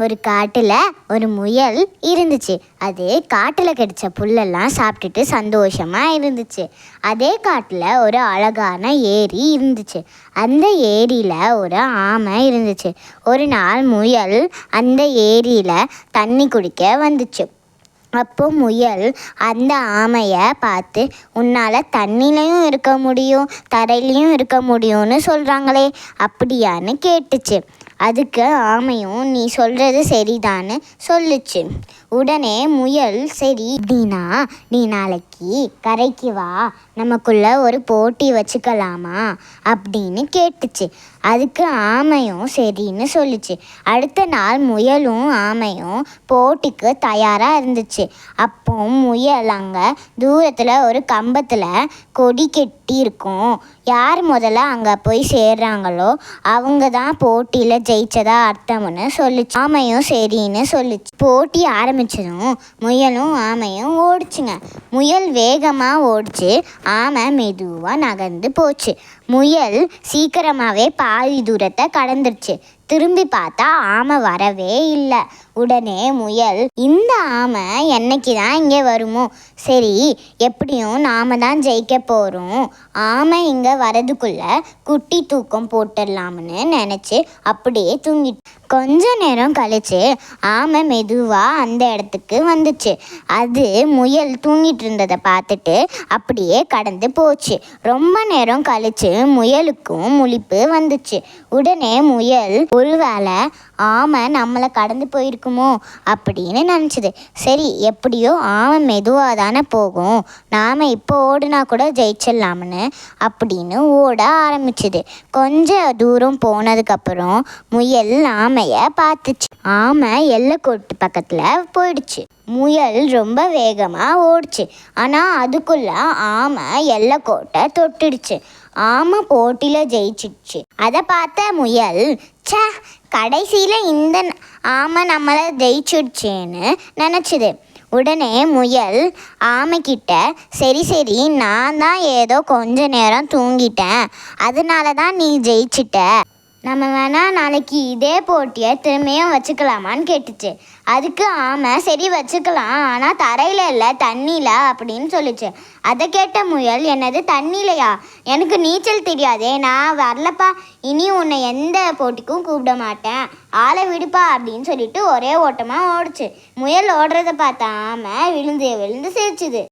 ஒரு காட்டில் ஒரு முயல் இருந்துச்சு. அது காட்டில் கிடைச்ச புல்லெல்லாம் சாப்பிட்டுட்டு சந்தோஷமாக இருந்துச்சு. அதே காட்டில் ஒரு அழகான ஏரி இருந்துச்சு. அந்த ஏரியில் ஒரு ஆமை இருந்துச்சு. ஒரு நாள் முயல் அந்த ஏரியில் தண்ணி குடிக்க வந்துச்சு. அப்போ முயல் அந்த ஆமையை பார்த்து, உன்னால் தண்ணிலையும் இருக்க முடியும், தரையிலையும் இருக்க முடியும்னு சொல்கிறாங்களே, அப்படியான்னு கேட்டுச்சு. அதுக்கு ஆமையும் நீ சொல்கிறது சரிதான்னு சொல்லுச்சு. உடனே முயல், சரி அப்படின்னா நீ நாளைக்கு கரைக்கு வா, நமக்குள்ள ஒரு போட்டி வச்சுக்கலாமா அப்படின்னு கேட்டுச்சு. அதுக்கு ஆமையும் சரின்னு சொல்லிச்சு. அடுத்த நாள் முயலும் ஆமையும் போட்டிக்கு தயாராக இருந்துச்சு. அப்போ முயல் அங்கே தூரத்தில் ஒரு கம்பத்தில் கொடி கட்டி இருக்கும். யார் முதல்ல அங்கே போய் சேர்றாங்களோ அவங்க தான் போட்டியில் ஜெயிச்சதா அர்த்தம்னு சொல்லிச்சு. ஆமையும் சரின்னு சொல்லிச்சு. போட்டி ஆரம்பிச்சதும் முயலும் ஆமையும் ஓடிச்சுங்க. முயல் வேகமாக ஓடிச்சு, ஆமை மெதுவாக நகர்ந்து போச்சு. முயல் சீக்கிரமாகவே பாதி தூரத்தை கடந்துருச்சு. திரும்பி பார்த்தா ஆமை வரவே இல்லை. உடனே முயல், இந்த ஆமை என்னைக்கு தான் இங்கே வருமோ, சரி எப்படியும் நாம தான் ஜெயிக்க போகிறோம், ஆமை இங்கே வரதுக்குள்ள குட்டி தூக்கம் போட்டுடலாம்னு நினச்சி அப்படியே தூங்கிட்டு கொஞ்ச நேரம் கழிச்சு ஆமை மெதுவாக அந்த இடத்துக்கு வந்துச்சு. அது முயல் தூங்கிட்டு இருந்ததை பார்த்துட்டு அப்படியே கடந்து போச்சு. ரொம்ப நேரம் கழிச்சு முயலுக்கும் முழிப்பு வந்துச்சு. உடனே முயல், ஒருவேளை ஆமை நம்மளை கடந்து போயிருக்குமோ அப்படின்னு நினச்சிது. சரி எப்படியோ ஆமை மெதுவாக தானே போகும், நாம் இப்போ ஓடுனா கூட ஜெயிச்சிடலாம்னு அப்படின்னு ஓட ஆரம்பிச்சுது. கொஞ்சம் தூரம் போனதுக்கப்புறம் முயல் ஆமையை பார்த்துச்சு. ஆமை எல்லைக்கோட்டு பக்கத்தில் போயிடுச்சு. முயல் ரொம்ப வேகமாக ஓடிச்சு. ஆனால் அதுக்குள்ள ஆமை எல்லைக்கோட்டை தொட்டுடுச்சு. ஆமை போட்டியில் ஜெயிச்சிடுச்சு. அதை பார்த்த முயல், ச்சே கடைசியில் இந்த ஆமை நம்மளை ஜெயிச்சிடுச்சேன்னு நினச்சிது. உடனே முயல் ஆமைக்கிட்ட, சரி நான் தான் ஏதோ கொஞ்ச நேரம் தூங்கிட்டேன், அதனால தான் நீ ஜெயிச்சிட்ட, நம்ம வேணால் நாளைக்கு இதே போட்டியை திரும்பியும் வச்சுக்கலாமான்னு கேட்டுச்சு. அதுக்கு ஆமை, சரி வச்சுக்கலாம், ஆனால் தரையில் இல்லை தண்ணியில் அப்படின்னு சொல்லிச்சு. அதை கேட்ட முயல், என்னது தண்ணிலையா, எனக்கு நீச்சல் தெரியாதே, நான் வரலப்பா, இனி உன்னை எந்த போட்டிக்கும் கூப்பிட மாட்டேன், ஆளை விடுப்பா அப்படின்னு சொல்லிட்டு ஒரே ஓட்டமாக ஓடிச்சு. முயல் ஓடுறத பார்த்த ஆமை விழுந்து விழுந்து சிரிச்சுது.